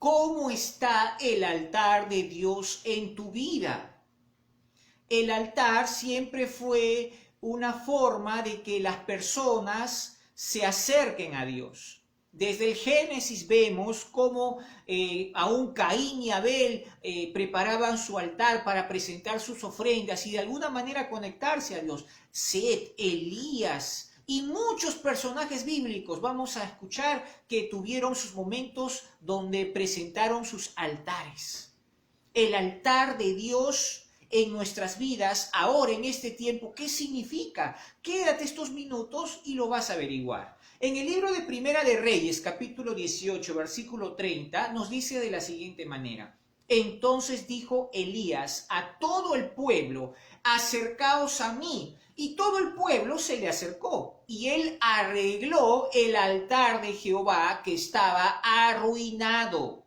¿Cómo está el altar de Dios en tu vida? El altar siempre fue una forma de que las personas se acerquen a Dios. Desde el Génesis vemos cómo aún Caín y Abel preparaban su altar para presentar sus ofrendas y de alguna manera conectarse a Dios. Seth, Elías y muchos personajes bíblicos vamos a escuchar que tuvieron sus momentos donde presentaron sus altares. El altar de Dios en nuestras vidas, ahora en este tiempo, ¿qué significa? Quédate estos minutos y lo vas a averiguar. En el libro de Primera de Reyes, capítulo 18, versículo 30, nos dice de la siguiente manera: entonces dijo Elías a todo el pueblo, acercaos a mí. Y todo el pueblo se le acercó, y él arregló el altar de Jehová que estaba arruinado.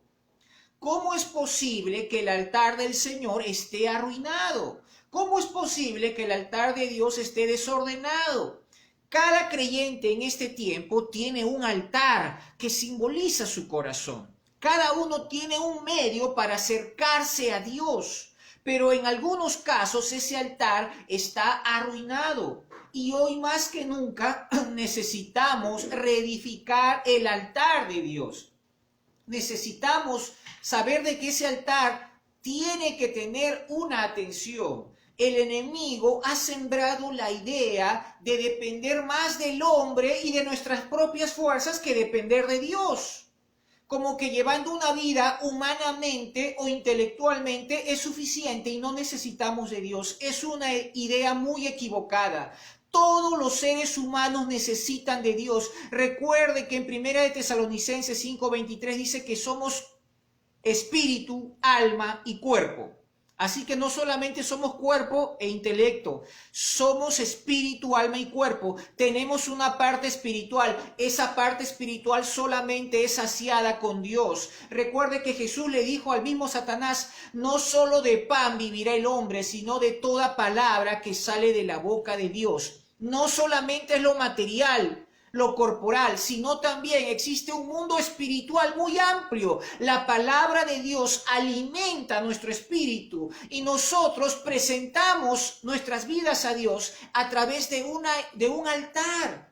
¿Cómo es posible que el altar del Señor esté arruinado? ¿Cómo es posible que el altar de Dios esté desordenado? Cada creyente en este tiempo tiene un altar que simboliza su corazón. Cada uno tiene un medio para acercarse a Dios, pero en algunos casos ese altar está arruinado. Y hoy más que nunca necesitamos reedificar el altar de Dios. Necesitamos saber de que ese altar tiene que tener una atención. El enemigo ha sembrado la idea de depender más del hombre y de nuestras propias fuerzas que depender de Dios. Como que llevando una vida humanamente o intelectualmente es suficiente y no necesitamos de Dios. Es una idea muy equivocada. Todos los seres humanos necesitan de Dios. Recuerde que en 1 de Tesalonicenses 5:23 dice que somos espíritu, alma y cuerpo. Así que no solamente somos cuerpo e intelecto, somos espíritu, alma y cuerpo. Tenemos una parte espiritual. Esa parte espiritual solamente es saciada con Dios. Recuerde que Jesús le dijo al mismo Satanás: no solo de pan vivirá el hombre, sino de toda palabra que sale de la boca de Dios. No solamente es lo material, lo corporal, sino también existe un mundo espiritual muy amplio. La palabra de Dios alimenta nuestro espíritu y nosotros presentamos nuestras vidas a Dios a través de un altar.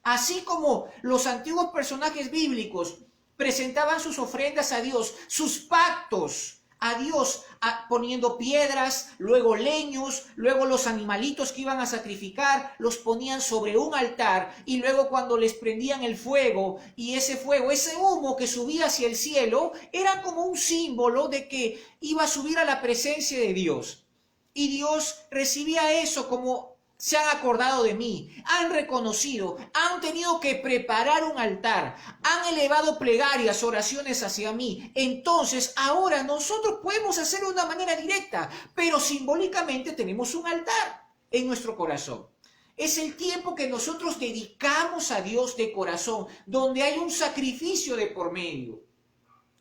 Así como los antiguos personajes bíblicos presentaban sus ofrendas a Dios, sus pactos a Dios, poniendo piedras, luego leños, luego los animalitos que iban a sacrificar, los ponían sobre un altar y luego cuando les prendían el fuego y ese fuego, ese humo que subía hacia el cielo, era como un símbolo de que iba a subir a la presencia de Dios. Y Dios recibía eso como: se han acordado de mí, han reconocido, han tenido que preparar un altar, han elevado plegarias, oraciones hacia mí. Entonces ahora nosotros podemos hacerlo de una manera directa, pero simbólicamente tenemos un altar en nuestro corazón. Es el tiempo que nosotros dedicamos a Dios de corazón, donde hay un sacrificio de por medio.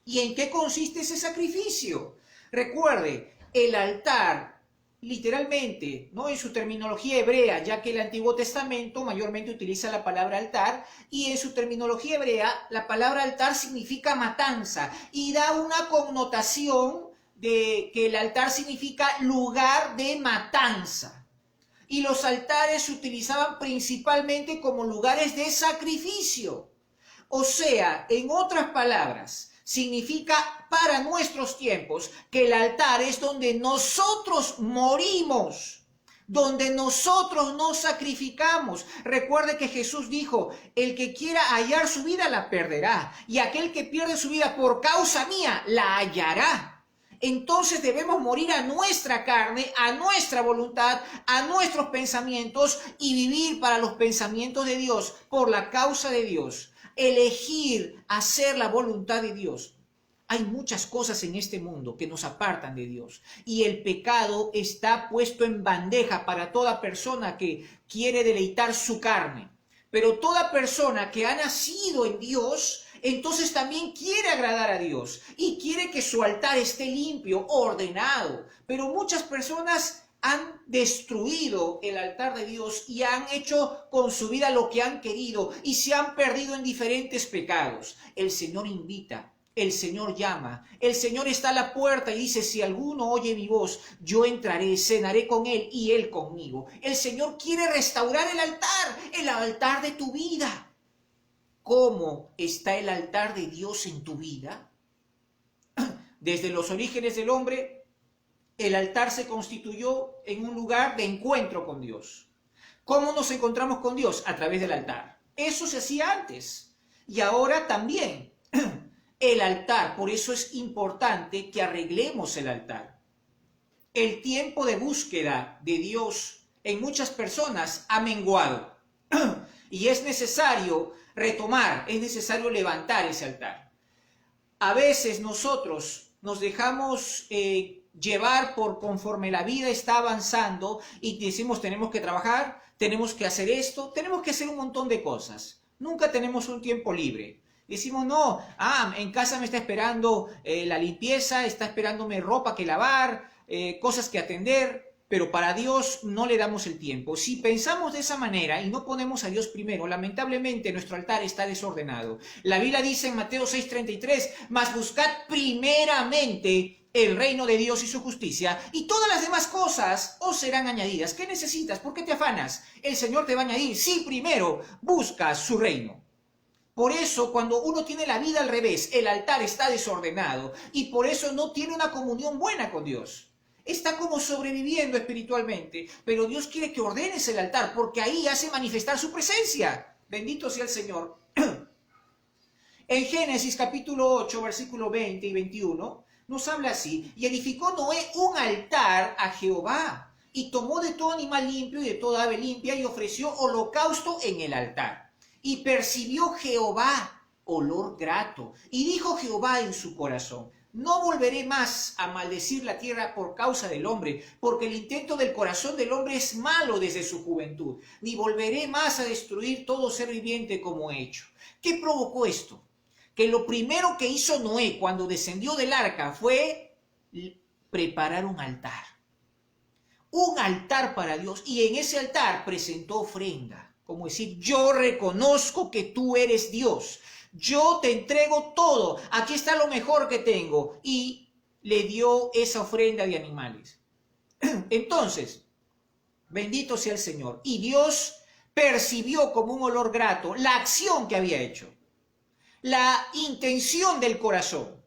¿Y en qué consiste ese sacrificio? Recuerde, el altar, literalmente, ¿no?, en su terminología hebrea, ya que el Antiguo Testamento mayormente utiliza la palabra altar, y en su terminología hebrea la palabra altar significa matanza y da una connotación de que el altar significa lugar de matanza. Y los altares se utilizaban principalmente como lugares de sacrificio. O sea, en otras palabras, significa para nuestros tiempos que el altar es donde nosotros morimos, donde nosotros nos sacrificamos. Recuerde que Jesús dijo: el que quiera hallar su vida la perderá, y aquel que pierde su vida por causa mía la hallará. Entonces debemos morir a nuestra carne, a nuestra voluntad, a nuestros pensamientos y vivir para los pensamientos de Dios, por la causa de Dios. Elegir hacer la voluntad de Dios. Hay muchas cosas en este mundo que nos apartan de Dios y el pecado está puesto en bandeja para toda persona que quiere deleitar su carne. Pero toda persona que ha nacido en Dios, entonces también quiere agradar a Dios y quiere que su altar esté limpio, ordenado. Pero muchas personas han destruido el altar de Dios y han hecho con su vida lo que han querido y se han perdido en diferentes pecados. El Señor invita El Señor llama, el Señor está a la puerta y dice, si alguno oye mi voz, yo entraré, cenaré con él y él conmigo. El Señor quiere restaurar el altar de tu vida. ¿Cómo está el altar de Dios en tu vida? Desde los orígenes del hombre, el altar se constituyó en un lugar de encuentro con Dios. ¿Cómo nos encontramos con Dios? A través del altar. Eso se hacía antes y ahora también. El altar, por eso es importante que arreglemos el altar. El tiempo de búsqueda de Dios en muchas personas ha menguado y es necesario retomar, es necesario levantar ese altar. A veces nosotros nos dejamos llevar por conforme la vida está avanzando y decimos tenemos que trabajar, tenemos que hacer esto, tenemos que hacer un montón de cosas. Nunca tenemos un tiempo libre. Decimos, no, en casa me está esperando la limpieza, está esperándome ropa que lavar, cosas que atender, pero para Dios no le damos el tiempo. Si pensamos de esa manera y no ponemos a Dios primero, lamentablemente nuestro altar está desordenado. La Biblia dice en Mateo 6:33, mas buscad primeramente el reino de Dios y su justicia, y todas las demás cosas os serán añadidas. ¿Qué necesitas? ¿Por qué te afanas? El Señor te va a añadir si primero buscas su reino. Por eso, cuando uno tiene la vida al revés, el altar está desordenado y por eso no tiene una comunión buena con Dios. Está como sobreviviendo espiritualmente, pero Dios quiere que ordenes el altar porque ahí hace manifestar su presencia. Bendito sea el Señor. En Génesis capítulo 8, versículo 20 y 21, nos habla así: y edificó Noé un altar a Jehová, y tomó de todo animal limpio y de toda ave limpia, y ofreció holocausto en el altar. Y percibió Jehová olor grato. Y dijo Jehová en su corazón: no volveré más a maldecir la tierra por causa del hombre, porque el intento del corazón del hombre es malo desde su juventud. Ni volveré más a destruir todo ser viviente como he hecho. ¿Qué provocó esto? Que lo primero que hizo Noé cuando descendió del arca fue preparar un altar. Un altar para Dios. Y en ese altar presentó ofrenda. Como decir, yo reconozco que tú eres Dios. Yo te entrego todo. Aquí está lo mejor que tengo. Y le dio esa ofrenda de animales. Entonces, bendito sea el Señor. Y Dios percibió como un olor grato la acción que había hecho. La intención del corazón.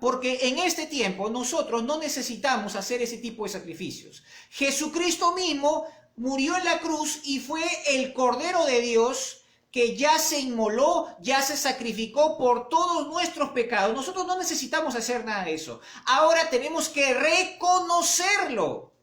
Porque en este tiempo nosotros no necesitamos hacer ese tipo de sacrificios. Jesucristo mismo murió en la cruz y fue el Cordero de Dios que ya se inmoló, ya se sacrificó por todos nuestros pecados. Nosotros no necesitamos hacer nada de eso. Ahora tenemos que reconocerlo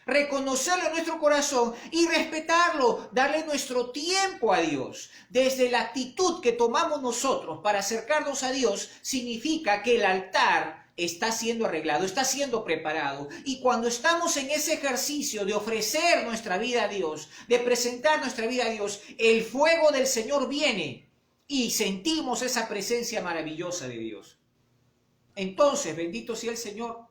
en nuestro corazón y respetarlo, darle nuestro tiempo a Dios. Desde la actitud que tomamos nosotros para acercarnos a Dios, significa que el altar está siendo arreglado, está siendo preparado. Y cuando estamos en ese ejercicio de ofrecer nuestra vida a Dios, de presentar nuestra vida a Dios, el fuego del Señor viene y sentimos esa presencia maravillosa de Dios. Entonces, bendito sea el Señor.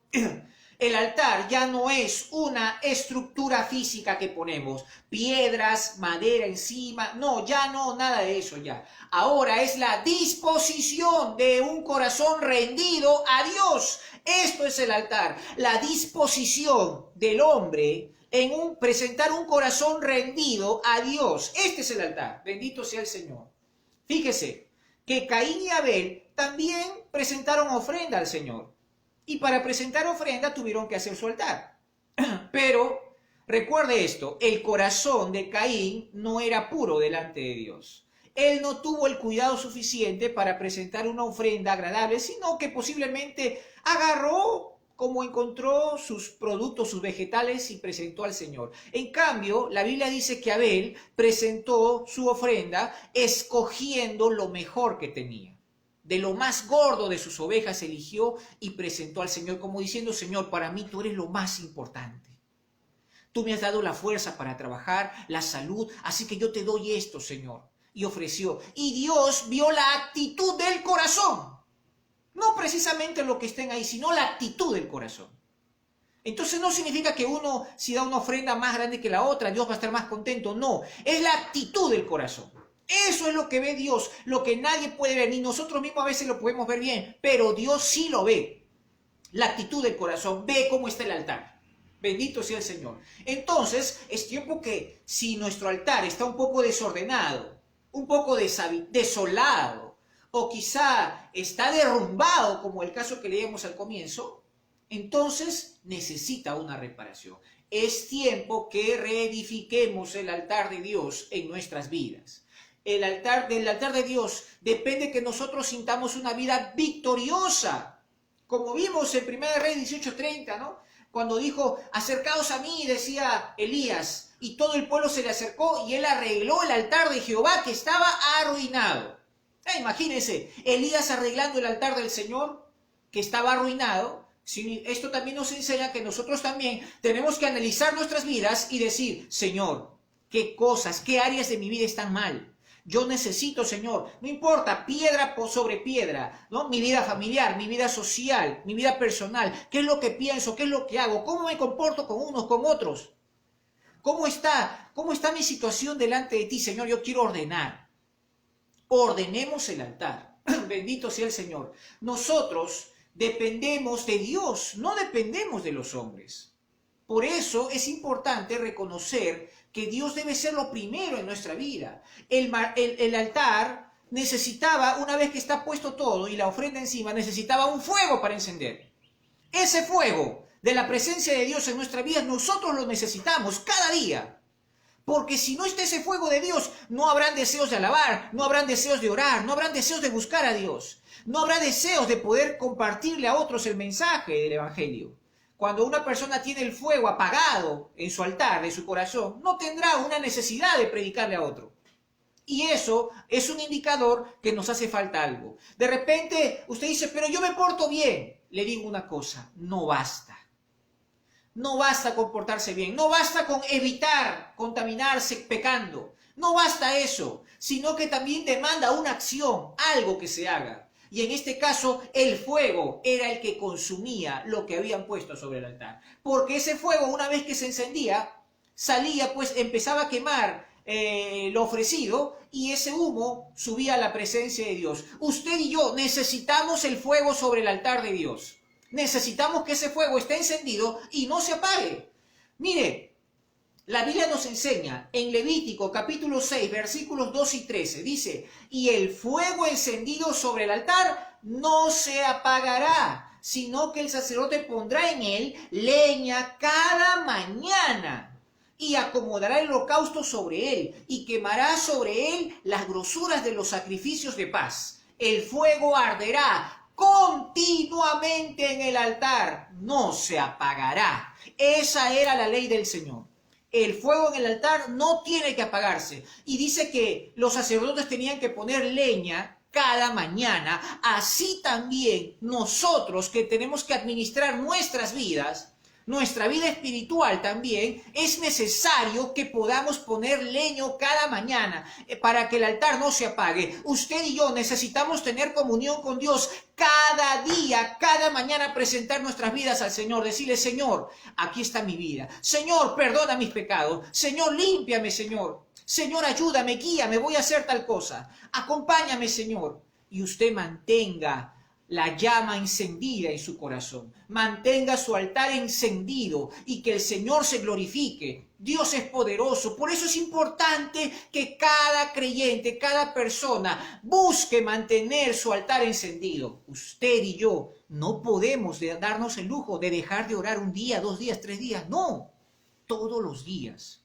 El altar ya no es una estructura física que ponemos, piedras, madera encima, no, ya no, nada de eso ya. Ahora es la disposición de un corazón rendido a Dios. Esto es el altar, la disposición del hombre en presentar un corazón rendido a Dios. Este es el altar, bendito sea el Señor. Fíjese que Caín y Abel también presentaron ofrenda al Señor. Y para presentar ofrenda tuvieron que hacer su altar. Pero recuerde esto, el corazón de Caín no era puro delante de Dios. Él no tuvo el cuidado suficiente para presentar una ofrenda agradable, sino que posiblemente agarró como encontró sus productos, sus vegetales y presentó al Señor. En cambio, la Biblia dice que Abel presentó su ofrenda escogiendo lo mejor que tenía. De lo más gordo de sus ovejas eligió y presentó al Señor, como diciendo: Señor, para mí tú eres lo más importante. Tú me has dado la fuerza para trabajar, la salud, así que yo te doy esto, Señor. Y ofreció. Y Dios vio la actitud del corazón. No precisamente lo que estén ahí, sino la actitud del corazón. Entonces no significa que uno, si da una ofrenda más grande que la otra, Dios va a estar más contento. No, es la actitud del corazón. Eso es lo que ve Dios, lo que nadie puede ver, ni nosotros mismos a veces lo podemos ver bien, pero Dios sí lo ve. La actitud del corazón, ve cómo está el altar. Bendito sea el Señor. Entonces, es tiempo que si nuestro altar está un poco desordenado, un poco desolado, o quizá está derrumbado, como el caso que leíamos al comienzo, entonces necesita una reparación. Es tiempo que reedifiquemos el altar de Dios en nuestras vidas. Del altar de Dios depende que nosotros sintamos una vida victoriosa. Como vimos en 1 Reyes 18:30, ¿no? Cuando dijo, acercaos a mí, decía Elías, y todo el pueblo se le acercó y él arregló el altar de Jehová que estaba arruinado. Imagínense, Elías arreglando el altar del Señor que estaba arruinado. Esto también nos enseña que nosotros también tenemos que analizar nuestras vidas y decir, Señor, qué cosas, qué áreas de mi vida están mal. Yo necesito, Señor, no importa, piedra sobre piedra, ¿no? Mi vida familiar, mi vida social, mi vida personal, qué es lo que pienso, qué es lo que hago, cómo me comporto con unos, con otros. ¿Cómo está mi situación delante de ti, Señor? Yo quiero ordenar. Ordenemos el altar. Bendito sea el Señor. Nosotros dependemos de Dios, no dependemos de los hombres. Por eso es importante reconocer que Dios debe ser lo primero en nuestra vida. El altar necesitaba, una vez que está puesto todo y la ofrenda encima, necesitaba un fuego para encender. Ese fuego de la presencia de Dios en nuestra vida, nosotros lo necesitamos cada día. Porque si no está ese fuego de Dios, no habrán deseos de alabar, no habrán deseos de orar, no habrán deseos de buscar a Dios. No habrá deseos de poder compartirle a otros el mensaje del Evangelio. Cuando una persona tiene el fuego apagado en su altar, de su corazón, no tendrá una necesidad de predicarle a otro. Y eso es un indicador que nos hace falta algo. De repente usted dice, pero yo me porto bien. Le digo una cosa, no basta. No basta con portarse bien, no basta con evitar contaminarse pecando. No basta eso, sino que también demanda una acción, algo que se haga. Y en este caso, el fuego era el que consumía lo que habían puesto sobre el altar. Porque ese fuego, una vez que se encendía, salía, pues empezaba a quemar lo ofrecido y ese humo subía a la presencia de Dios. Usted y yo necesitamos el fuego sobre el altar de Dios. Necesitamos que ese fuego esté encendido y no se apague. Mire, la Biblia nos enseña en Levítico capítulo 6, versículos 2 y 13, dice, y el fuego encendido sobre el altar no se apagará, sino que el sacerdote pondrá en él leña cada mañana y acomodará el holocausto sobre él y quemará sobre él las grosuras de los sacrificios de paz. El fuego arderá continuamente en el altar, no se apagará. Esa era la ley del Señor. El fuego en el altar no tiene que apagarse. Y dice que los sacerdotes tenían que poner leña cada mañana. Así también nosotros que tenemos que administrar nuestras vidas, nuestra vida espiritual también, es necesario que podamos poner leño cada mañana para que el altar no se apague. Usted y yo necesitamos tener comunión con Dios cada día, cada mañana, presentar nuestras vidas al Señor, decirle, Señor, aquí está mi vida. Señor, perdona mis pecados. Señor, límpiame, Señor. Señor, ayúdame, guíame, voy a hacer tal cosa. Acompáñame, Señor. Y usted mantenga la llama encendida en su corazón. Mantenga su altar encendido y que el Señor se glorifique. Dios es poderoso. Por eso es importante que cada creyente, cada persona busque mantener su altar encendido. Usted y yo no podemos darnos el lujo de dejar de orar un día, 2 días, 3 días. No, todos los días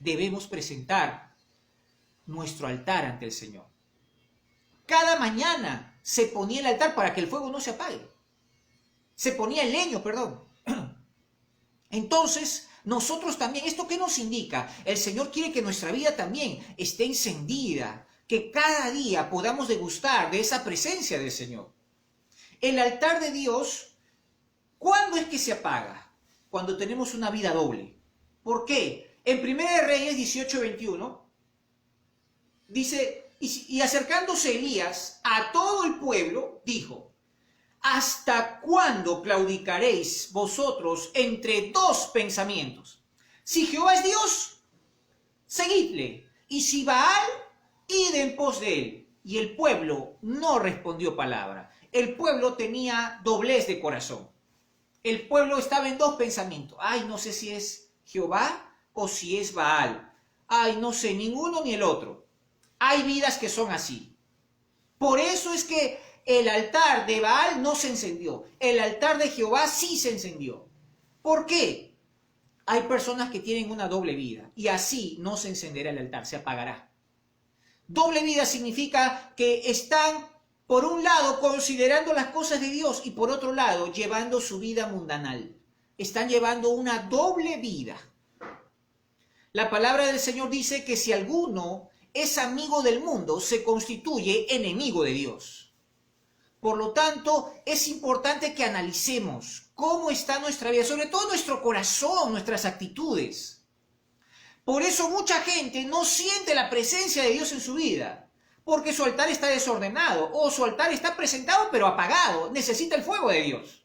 debemos presentar nuestro altar ante el Señor. Cada mañana se ponía el altar para que el fuego no se apague. Se ponía el leño, perdón. Entonces, nosotros también, ¿esto qué nos indica? El Señor quiere que nuestra vida también esté encendida, que cada día podamos degustar de esa presencia del Señor. El altar de Dios, ¿cuándo es que se apaga? Cuando tenemos una vida doble. ¿Por qué? En 1 Reyes 18:21 dice, y acercándose Elías a todo el pueblo, dijo, ¿hasta cuándo claudicaréis vosotros entre 2 pensamientos? Si Jehová es Dios, seguidle, y si Baal, id en pos de él. Y el pueblo no respondió palabra. El pueblo tenía doblez de corazón. El pueblo estaba en dos pensamientos. Ay, no sé si es Jehová o si es Baal. Ay, no sé, ninguno ni el otro. Hay vidas que son así. Por eso es que el altar de Baal no se encendió. El altar de Jehová sí se encendió. ¿Por qué? Hay personas que tienen una doble vida y así no se encenderá el altar, se apagará. Doble vida significa que están, por un lado, considerando las cosas de Dios y por otro lado, llevando su vida mundanal. Están llevando una doble vida. La palabra del Señor dice que si alguno es amigo del mundo, se constituye enemigo de Dios. Por lo tanto, es importante que analicemos cómo está nuestra vida, sobre todo nuestro corazón, nuestras actitudes. Por eso mucha gente no siente la presencia de Dios en su vida, porque su altar está desordenado o su altar está presentado pero apagado, necesita el fuego de Dios.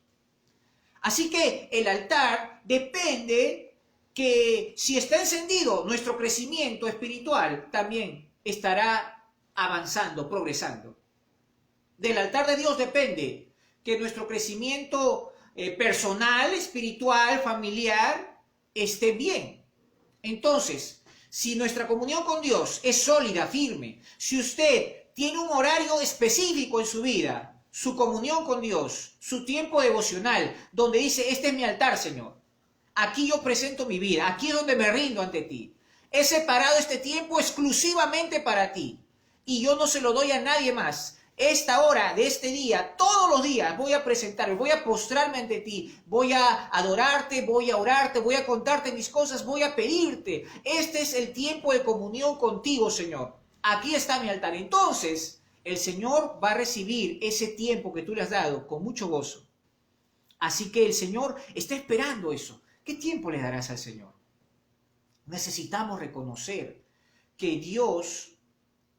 Así que el altar depende que si está encendido, nuestro crecimiento espiritual también estará avanzando, progresando. Del altar de Dios depende que nuestro crecimiento personal, espiritual, familiar esté bien. Entonces, si nuestra comunión con Dios es sólida, firme, si usted tiene un horario específico en su vida, su comunión con Dios, su tiempo devocional, donde dice, este es mi altar, Señor, aquí yo presento mi vida, aquí es donde me rindo ante ti, he separado este tiempo exclusivamente para ti y yo no se lo doy a nadie más. Esta hora de este día, todos los días voy a presentarme, voy a postrarme ante ti, voy a adorarte, voy a orarte, voy a contarte mis cosas, voy a pedirte. Este es el tiempo de comunión contigo, Señor. Aquí está mi altar. Entonces, el Señor va a recibir ese tiempo que tú le has dado con mucho gozo. Así que el Señor está esperando eso. ¿Qué tiempo le darás al Señor? Necesitamos reconocer que Dios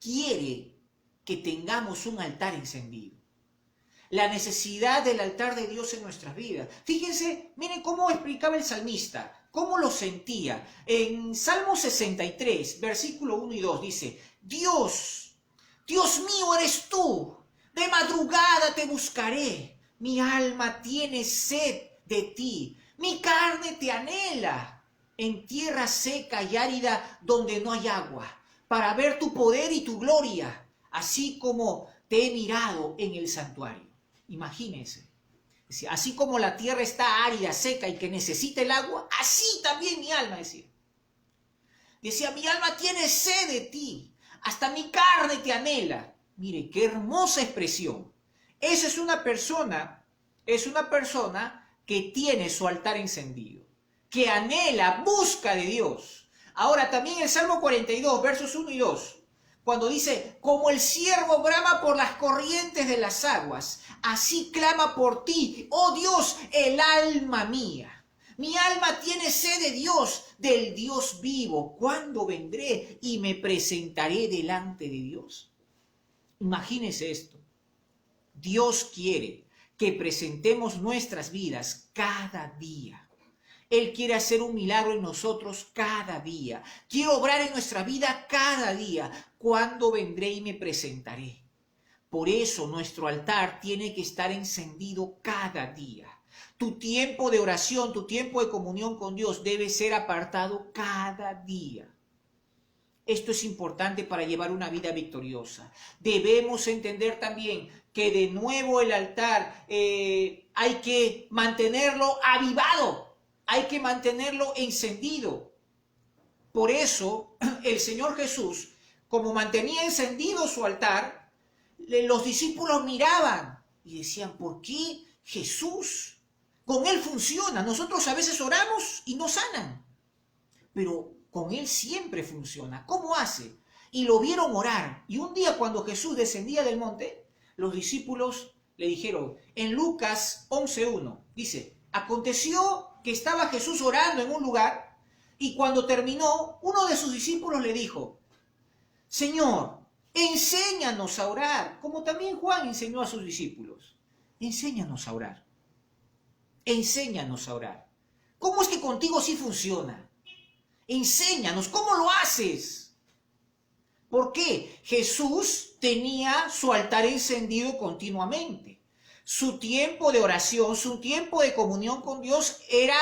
quiere que tengamos un altar encendido. La necesidad del altar de Dios en nuestras vidas. Fíjense, miren cómo explicaba el salmista, cómo lo sentía. En Salmo 63, versículo 1 y 2 dice, Dios mío eres tú, de madrugada te buscaré, mi alma tiene sed de ti, mi carne te anhela, en tierra seca y árida donde no hay agua, para ver tu poder y tu gloria, así como te he mirado en el santuario. Imagínense. Así como la tierra está árida, seca y que necesita el agua, así también mi alma, decía. Decía, mi alma tiene sed de ti, hasta mi carne te anhela. Mire, qué hermosa expresión. Esa es una persona que tiene su altar encendido, que anhela, busca de Dios. Ahora, también el Salmo 42, versos 1 y 2, cuando dice, como el ciervo brama por las corrientes de las aguas, así clama por ti, oh Dios, el alma mía. Mi alma tiene sed de Dios, del Dios vivo. ¿Cuándo vendré y me presentaré delante de Dios? Imagínese esto. Dios quiere que presentemos nuestras vidas cada día. Él quiere hacer un milagro en nosotros cada día. Quiere obrar en nuestra vida cada día. ¿Cuándo vendré y me presentaré? Por eso nuestro altar tiene que estar encendido cada día. Tu tiempo de oración, tu tiempo de comunión con Dios debe ser apartado cada día. Esto es importante para llevar una vida victoriosa. Debemos entender también que de nuevo el altar hay que mantenerlo avivado. Hay que mantenerlo encendido. Por eso el Señor Jesús, como mantenía encendido su altar, los discípulos miraban y decían, ¿por qué Jesús? Con Él funciona. Nosotros a veces oramos y no sanan, pero con Él siempre funciona. ¿Cómo hace? Y lo vieron orar. Y un día cuando Jesús descendía del monte, los discípulos le dijeron, en Lucas 11:1, dice, aconteció que estaba Jesús orando en un lugar y cuando terminó, uno de sus discípulos le dijo, Señor, enséñanos a orar, como también Juan enseñó a sus discípulos. Enséñanos a orar. Enséñanos a orar. ¿Cómo es que contigo sí funciona? Enséñanos, ¿cómo lo haces? ¿Por qué? Jesús tenía su altar encendido continuamente. Su tiempo de oración, su tiempo de comunión con Dios era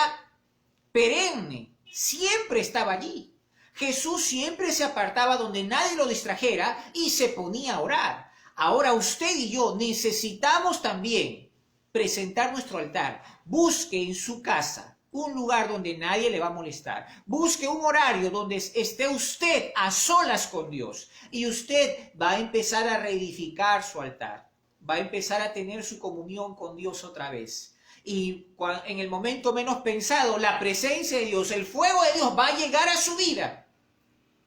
perenne, siempre estaba allí. Jesús siempre se apartaba donde nadie lo distrajera y se ponía a orar. Ahora usted y yo necesitamos también presentar nuestro altar. Busque en su casa un lugar donde nadie le va a molestar. Busque un horario donde esté usted a solas con Dios y usted va a empezar a reedificar su altar. Va a empezar a tener su comunión con Dios otra vez. Y en el momento menos pensado, la presencia de Dios, el fuego de Dios va a llegar a su vida.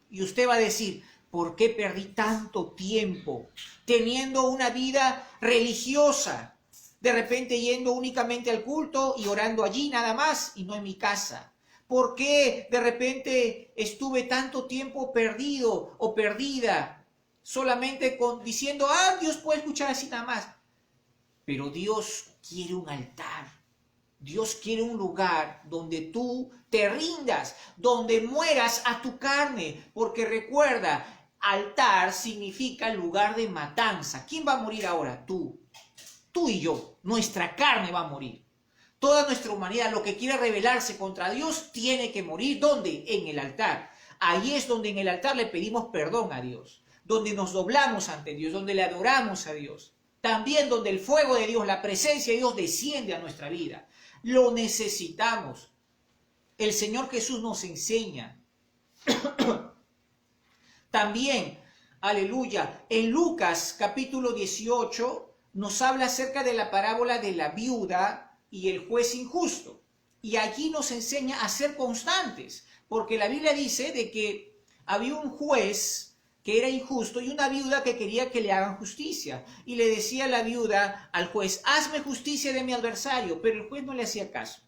Y usted va a decir, ¿por qué perdí tanto tiempo teniendo una vida religiosa? De repente yendo únicamente al culto y orando allí nada más y no en mi casa. ¿Por qué de repente estuve tanto tiempo perdido o perdida solamente diciendo, Dios puede escuchar así nada más? Pero Dios quiere un altar. Dios quiere un lugar donde tú te rindas, donde mueras a tu carne. Porque recuerda, altar significa lugar de matanza. ¿Quién va a morir ahora? Tú. Tú y yo. Nuestra carne va a morir. Toda nuestra humanidad, lo que quiere rebelarse contra Dios, tiene que morir. ¿Dónde? En el altar. Ahí es donde en el altar le pedimos perdón a Dios. Donde nos doblamos ante Dios, donde le adoramos a Dios. También donde el fuego de Dios, la presencia de Dios desciende a nuestra vida. Lo necesitamos. El Señor Jesús nos enseña. También, aleluya, en Lucas capítulo 18 nos habla acerca de la parábola de la viuda y el juez injusto. Y allí nos enseña a ser constantes, porque la Biblia dice de que había un juez que era injusto y una viuda que quería que le hagan justicia. Y le decía la viuda al juez, hazme justicia de mi adversario, pero el juez no le hacía caso.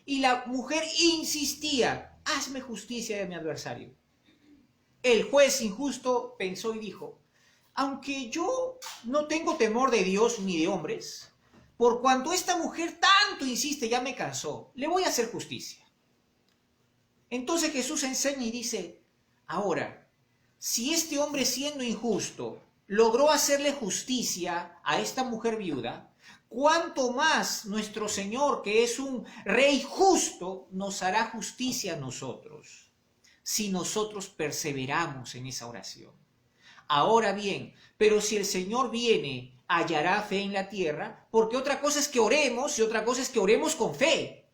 Y la mujer insistía, hazme justicia de mi adversario. El juez injusto pensó y dijo, aunque yo no tengo temor de Dios ni de hombres, por cuanto esta mujer tanto insiste, ya me cansó, le voy a hacer justicia. Entonces Jesús enseña y dice, ahora, si este hombre siendo injusto logró hacerle justicia a esta mujer viuda, ¿cuánto más nuestro Señor, que es un rey justo, nos hará justicia a nosotros, si nosotros perseveramos en esa oración? Ahora bien, pero si el Señor viene, hallará fe en la tierra, porque otra cosa es que oremos y otra cosa es que oremos con fe.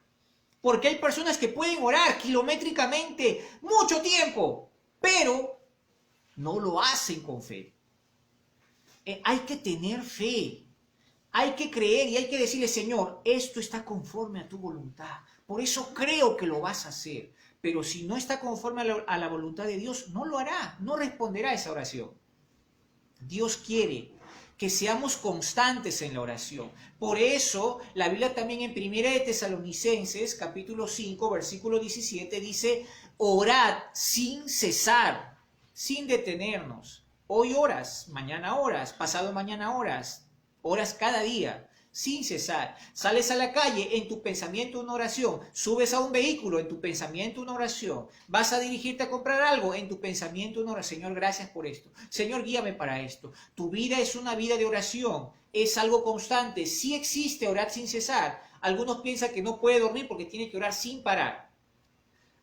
Porque hay personas que pueden orar kilométricamente mucho tiempo, pero no lo hacen con fe. Hay que tener fe, hay que creer y hay que decirle, Señor, esto está conforme a tu voluntad. Por eso creo que lo vas a hacer. Pero si no está conforme a la voluntad de Dios, no lo hará, no responderá a esa oración. Dios quiere que seamos constantes en la oración. Por eso, la Biblia también en 1 de Tesalonicenses, capítulo 5, versículo 17, dice, orad sin cesar, sin detenernos. Hoy oras, mañana oras, pasado mañana oras, oras cada día, sin cesar. Sales a la calle, en tu pensamiento una oración. Subes a un vehículo, en tu pensamiento una oración. Vas a dirigirte a comprar algo, en tu pensamiento una oración. Señor, gracias por esto. Señor, guíame para esto. Tu vida es una vida de oración. Es algo constante. Sí existe orar sin cesar. Algunos piensan que no puede dormir porque tiene que orar sin parar.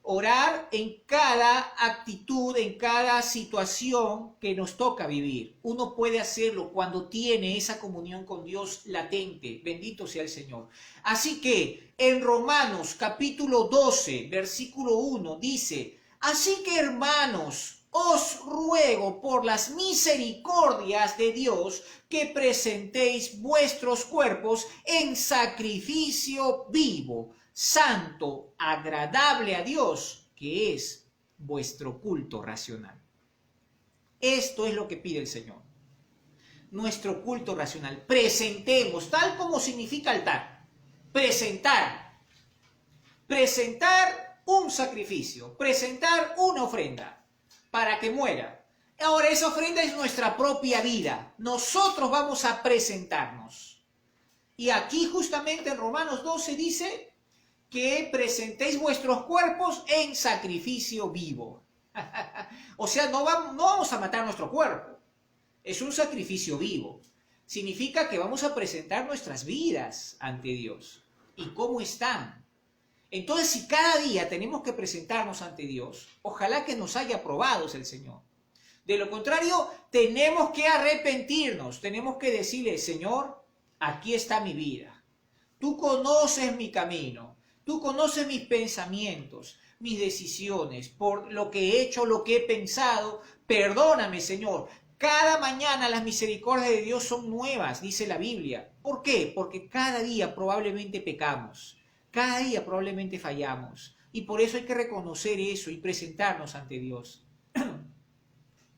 Orar en cada actitud, en cada situación que nos toca vivir. Uno puede hacerlo cuando tiene esa comunión con Dios latente. Bendito sea el Señor. Así que en Romanos capítulo 12, versículo 1 dice, así que hermanos, os ruego por las misericordias de Dios que presentéis vuestros cuerpos en sacrificio vivo, santo, agradable a Dios, que es vuestro culto racional. Esto es lo que pide el Señor. Nuestro culto racional. Presentemos, tal como significa altar. Presentar. Presentar un sacrificio. Presentar una ofrenda para que muera. Ahora, esa ofrenda es nuestra propia vida. Nosotros vamos a presentarnos. Y aquí justamente en Romanos 12 dice que presentéis vuestros cuerpos en sacrificio vivo. O sea, no vamos a matar nuestro cuerpo. Es un sacrificio vivo. Significa que vamos a presentar nuestras vidas ante Dios. ¿Y cómo están? Entonces, si cada día tenemos que presentarnos ante Dios, ojalá que nos haya aprobado el Señor. De lo contrario, tenemos que arrepentirnos, tenemos que decirle, Señor, aquí está mi vida. Tú conoces mi camino, tú conoces mis pensamientos, mis decisiones, por lo que he hecho, lo que he pensado. Perdóname, Señor. Cada mañana las misericordias de Dios son nuevas, dice la Biblia. ¿Por qué? Porque cada día probablemente pecamos, cada día probablemente fallamos. Y por eso hay que reconocer eso y presentarnos ante Dios.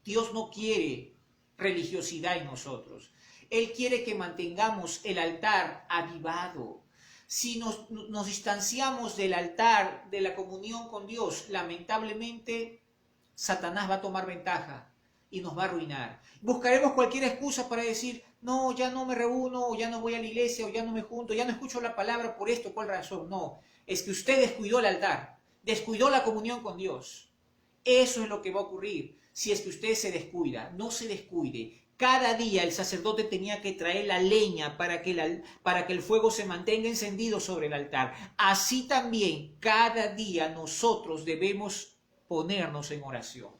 Dios no quiere religiosidad en nosotros. Él quiere que mantengamos el altar avivado. Si nos distanciamos del altar, de la comunión con Dios, lamentablemente Satanás va a tomar ventaja y nos va a arruinar. Buscaremos cualquier excusa para decir, no, ya no me reúno, o ya no voy a la iglesia, o ya no me junto, ya no escucho la palabra por esto, ¿cuál razón? No, es que usted descuidó el altar, descuidó la comunión con Dios. Eso es lo que va a ocurrir si es que usted se descuida. No se descuide. Cada día el sacerdote tenía que traer la leña para que el fuego se mantenga encendido sobre el altar. Así también cada día nosotros debemos ponernos en oración.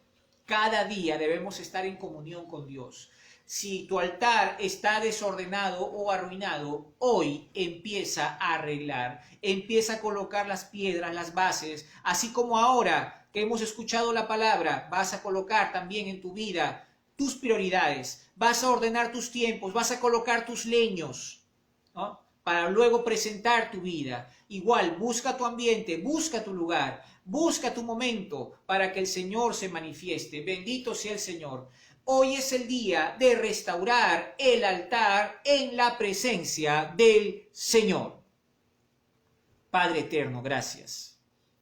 Cada día debemos estar en comunión con Dios. Si tu altar está desordenado o arruinado, hoy empieza a arreglar, empieza a colocar las piedras, las bases, así como ahora que hemos escuchado la palabra, vas a colocar también en tu vida tus prioridades, vas a ordenar tus tiempos, vas a colocar tus leños, ¿no? Para luego presentar tu vida. Igual, busca tu ambiente, busca tu lugar, busca tu momento para que el Señor se manifieste. Bendito sea el Señor. Hoy es el día de restaurar el altar en la presencia del Señor. Padre eterno, gracias.